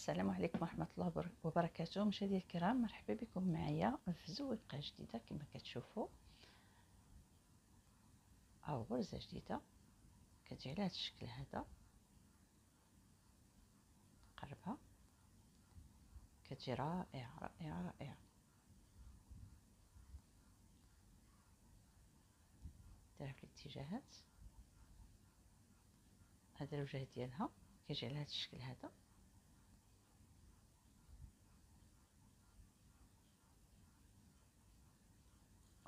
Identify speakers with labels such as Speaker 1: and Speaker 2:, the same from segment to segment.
Speaker 1: السلام عليكم ورحمة الله وبركاته. مشاهدي الكرام، مرحبا بكم معايا في زويقة جديدة. كما كتشوفوا ورزة جديدة كتجي على هذا الشكل هذا. قربها كتجي رائعة رائعة رائعة. دايرة في الاتجاهات. هذا الوجه ديالها كيجي على هذا الشكل هذا.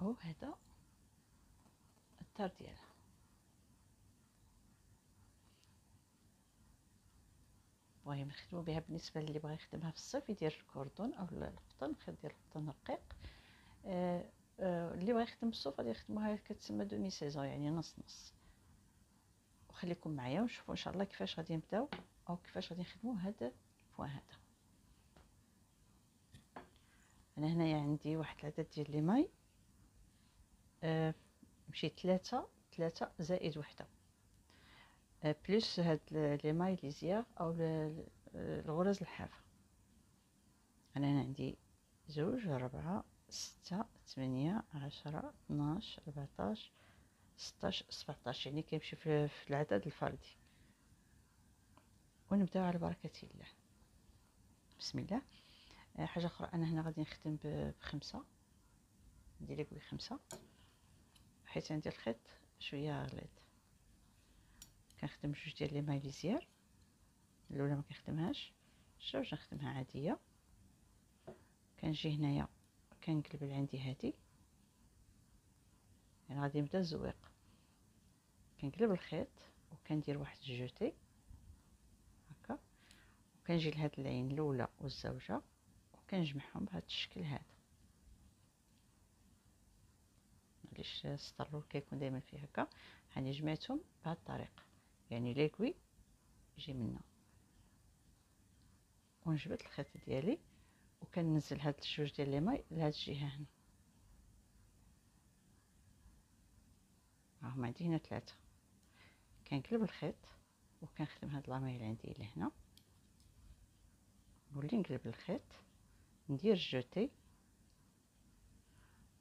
Speaker 1: وهذا الدار ديالها. المهم نخدموا بها بالنسبه اللي بغى يخدمها في الصيف يدير الكردون او القطن، يدير القطن رقيق. اللي بغى يخدم بالصوف غادي يخدموها كتسمى دومي سيزون، يعني نص نص. وخليكم معايا ونشوفوا ان شاء الله كيفاش غادي نبداو او كيفاش غادي نخدموا هذا البوان هذا. انا هنايا عندي واحد العدد ديال لي ماي، مشيت ثلاثة زائد وحده بلس هاد لي ماي لي زياغ او الغرز الحافه. انا هنا عندي 2 4 6 8 10 12 14 16 17، يعني كيمشي في العدد الفردي. ونبداو على بركه الله. بسم الله. حاجه اخرى، انا هنا غادي نخدم ب5، ندير لك ب5 حيت عندي الخيط شويه غليظ. كنخدم 2 ديال لي ماي لي زيار. الاولى ما كنخدمهاش، الجوج نخدمها عاديه. كنجي هنايا كنقلب لعندي هادي، يعني غادي نبدا الزويق. كنقلب الخيط وكندير واحد الجوتي هكا، وكنجي لهاد العين الاولى والزوجه وكنجمعهم بهذا الشكل هذا. معليش السطر الاول كيكون دائما فيه هكا. هاني جمعتهم بهذه الطريقه، يعني ليكوي يجي منا. ونجبد الخيط ديالي وكننزل هاد الجوج ديال لي ماي لهاد الجهه هنا. هما عندي هنا 3. كنقلب الخيط وكنخدم هاد لاماي اللي عندي لهنا، نولي نقلب الخيط ندير جوتي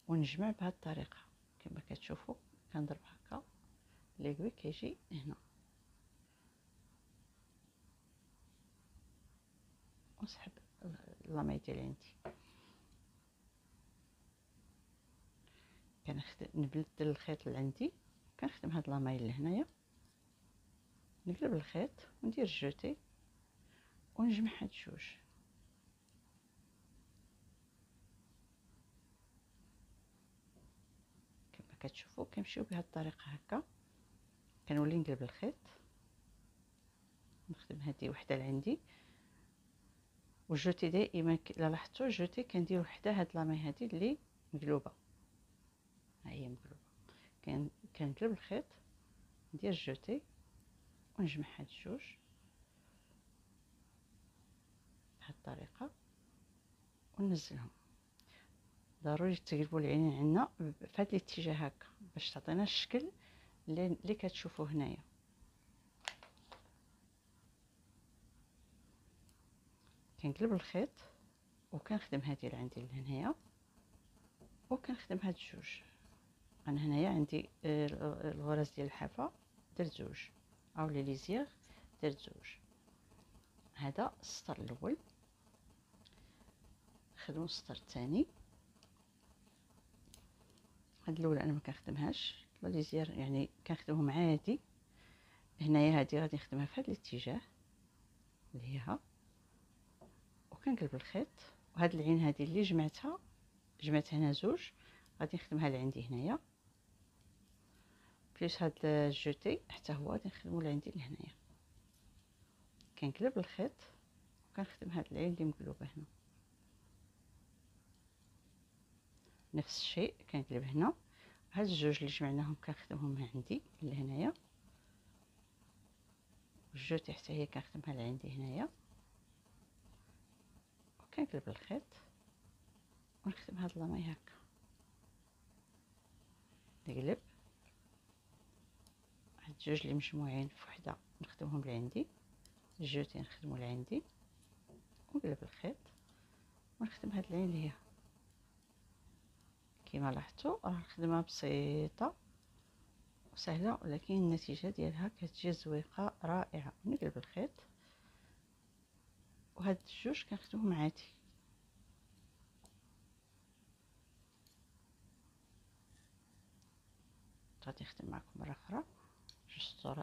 Speaker 1: ونجمع بهذه الطريقه. كما كتشوفوا كنضرب هكا ليكوي كيجي هنا، ونسحب لاماي ديالي عندي. كنخدم نبدل الخيط اللي عندي، كنخدم هاد لاماي اللي هنايا، نقلب الخيط وندير جوتي ونجمع هاد الجوج. كما كتشوفوا كنمشيو بهاد الطريقه هكا. كنولي نقلب الخيط نخدم هذه وحده اللي عندي، والجوتي دائما الا لاحظتوا الجوتي كندير وحده هاد لاماي هذه اللي مقلوبه، ها هي مقلوبه. كنقلب الخيط ندير جوتي ونجمع هاد الجوج بهاد الطريقه وننزلهم. ضروري تقلبوا العينين عندنا في هذا الاتجاه هكا باش تعطينا الشكل اللي كتشوفوا هنايا. كنقلب الخيط وكنخدم هذه اللي عندي لهنايا وكنخدم هاد الجوج. انا هنايا عندي الغرز ديال الحافه درت 2 او لي زيغ درت 2. هذا السطر الاول. نخدموا السطر الثاني. هاد الاولى انا ما كنخدمهاش، لي زيغ يعني كنخدمهم عادي. هنايا هذه غادي نخدمها في هذا الاتجاه اللي هي ها، وكنقلب الخيط. وهاد العين هذه اللي جمعت هنا 2 غادي نخدمها لعندي هنايا بليس هاد الجوتي حتى هو غادي نخدمو لعندي لهنايا. كنقلب الخيط وكنخدم هاد العين اللي مقلوبه هنا. نفس الشيء كنقلب هنا. هاد الجوج اللي جمعناهم كنخدمهم عندي لهنايا، والجوتي حتى هي كنخدمها لعندي هنايا. وكنقلب الخيط ونخدم هاد لاماي هكا. نقلب هاد الجوج اللي مجموعين في وحده نخدمهم لعندي، الجوتي نخدمو لعندي، ونقلب الخيط ونخدم هاد العين اللي هي كيما لاحظتوا. راه الخدمه بسيطه وسهله، ولكن النتيجه ديالها كتجي زويقه رائعه. نقلب الخيط، وهاد الجوج كنخدمهم عادي. غادي نخدم معكم مره اخرى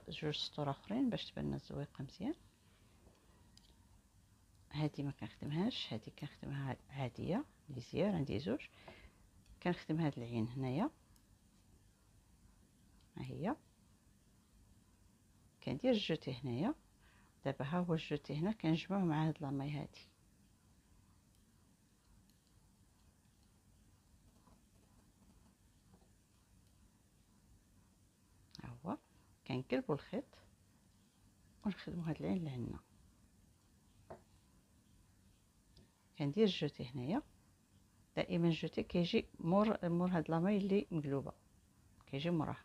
Speaker 1: جوج سطور اخرين باش تبان الزويقه مزيان. هذه ما كنخدمهاش، هذه كنخدمها عاديه ليزيار. عندي زوج كنخدم هاد العين هنايا، ها هي كندير الجوتي هنايا. دابا ها هو الجوتي هنا كنجمعو مع هاد لاماي هادي، ها هو كنقلبو الخيط ونخدمو هاد العين اللي عندنا. كندير الجوتي هنايا. دائما الجوتي كيجي مور هاد لاماي اللي مقلوبه، كيجي موراها.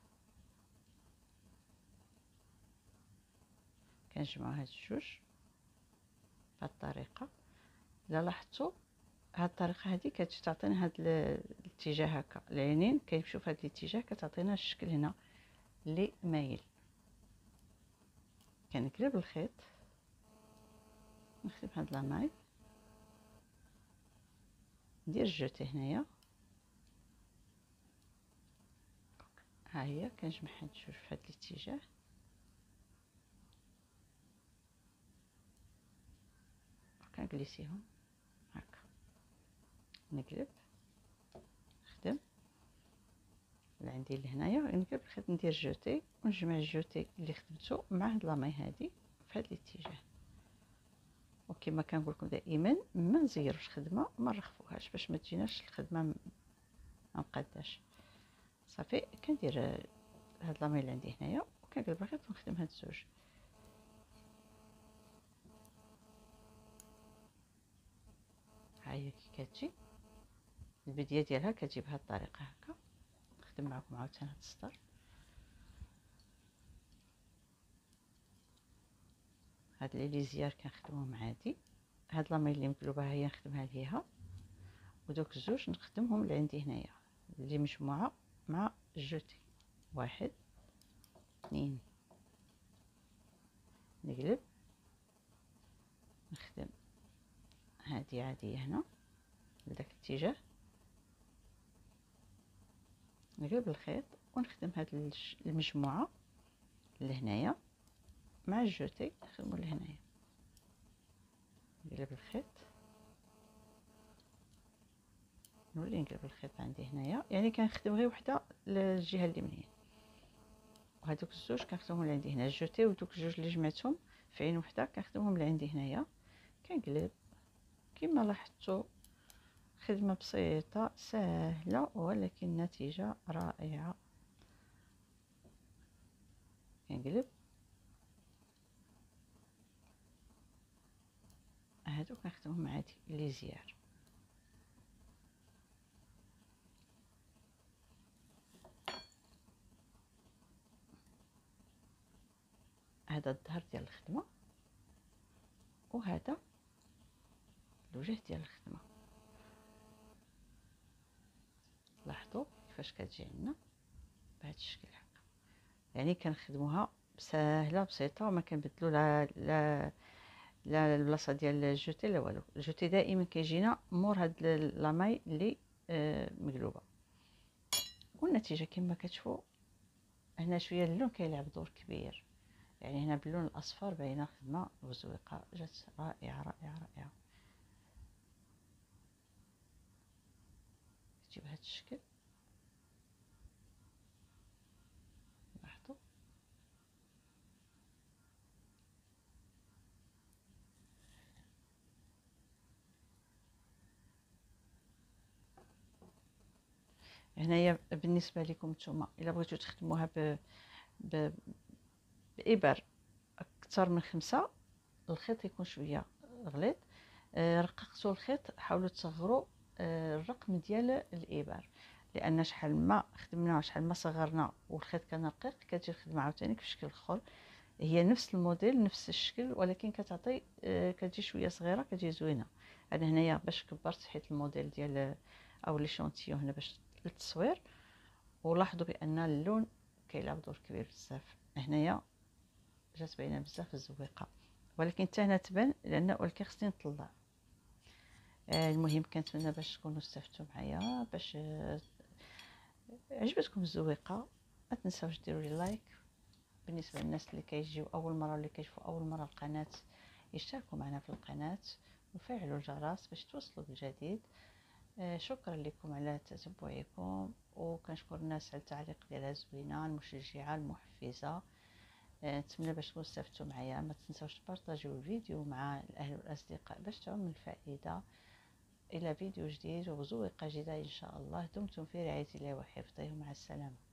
Speaker 1: كنجمعو هاد الجوج بهاد الطريقه. الا لاحظتوا هاد الطريقه هادي كتجي تعطينا هاد الاتجاه هكا، العينين كيمشيو في هاد الاتجاه، كتعطينا الشكل هنا اللي مايل. كنقلب الخيط نخدم هاد لاماي، ندير الجوتي هنايا. ها هي كنجمع هاد الجوج في هاد الاتجاه، وكنجليسيهم هكا. نقلب نخدم اللي عندي لهنايا، نقلب الخيط ندير جوتي ونجمع الجوتي اللي خدمته مع هاد لاماي هادي في هاد الاتجاه. وكما كنقول لكم دائما ما نزيروش خدمه، ما نرخفوهاش باش ما تجيناش الخدمه ما مقاداش. صافي كندير هاد لاماي اللي عندي هنايا وكنقلب الخيط ونخدم هاد الزوج. ها هي كي كتجي البدايه ديالها كتجي بهاد الطريقه هكا. نخدم معكم عاوتاني هاد السطر. هاد لي ليزيار كنخدمهم عادي. هاد لاماي اللي مقلوبه هي نخدمها ليها، ودوك الزوج نخدمهم اللي عندي هنايا اللي مجموعه مع الجوتي. واحد اثنين، نقلب نخدم هادي عاديه هنا لداك الاتجاه، نقلب الخيط ونخدم هاد المجموعه لهنايا مع الجوتي، نخدمو لهنايا. نقلب الخيط، نولي نقلب الخيط عندي هنايا، يعني كنخدم غير وحده للجهه اليمنيه. وهذوك الزوج كنخدمهم اللي عندي هنا، الجوتي ودوك الجوج اللي جمعتهم في عين وحده كنخدمهم اللي عندي هنايا. كنقلب كما لاحظتوا، خدمه بسيطه سهله ولكن النتيجه رائعه. كنقلب هادو كنخدمهم عادي ليزيار. هذا الظهر ديال الخدمه، وهذا الوجه ديال الخدمه. لاحظوا كيفاش كتجي عندنا بهذا الشكل هكا. يعني كنخدموها سهله بسيطه وما كنبدلو لا البلاصه ديال الجوتي لا والو. الجوتي دائما كيجينا مور هاد لاماي اللي مقلوبه. والنتيجه كما كتشوفوا هنا شويه اللون كيلعب دور كبير، يعني هنا باللون الاصفر باينه خدمه وزويقه، جات رائعه رائعه رائعه. تجي بهذا الشكل. لاحظوا هنايا بالنسبه لكم نتوما الا بغيتو تخدموها ب... بابر اكثر من 5، الخيط يكون شويه غليظ. رققتوا الخيط، حاولوا تصغروا الرقم ديال الابر، لان شحال ما خدمنا شحال ما صغرنا والخيط كان رقيق كتجي الخدمه عاوتاني في شكل اخر. هي نفس الموديل نفس الشكل، ولكن كتعطي كتجي شويه صغيره، كتجي زوينه. انا هنايا باش كبرت حيت الموديل ديال او لي شونتيون هنا باش للتصوير، ولاحظوا بان اللون كيلعب دور كبير بزاف. هنايا جات باينه بزاف الزويقه، ولكن حتى هنا تبان لان ولكن خصني نطلع. المهم كنتمنى باش تكونوا استفدتوا معايا، باش عجبتكم الزويقه. ما تنساوش ديروا لي لايك. بالنسبه للناس اللي كيجيو اول مره، اللي كيشوفوا اول مره القناه، يشتركوا معنا في القناه وفعلوا الجرس باش توصلوا بالجديد. شكرا لكم على تتبعكم، وكنشكر الناس على التعليق ديالها زوينه، المشجعه المحفزه. نتمنى باش تكونوا استفدتوا معايا. ما تنساوش تبارطاجيو الفيديو مع الاهل والاصدقاء باش تعم الفائده. الى فيديو جديد وزوقه جديده ان شاء الله. دمتم في رعايه الله وحفظه، مع السلامه.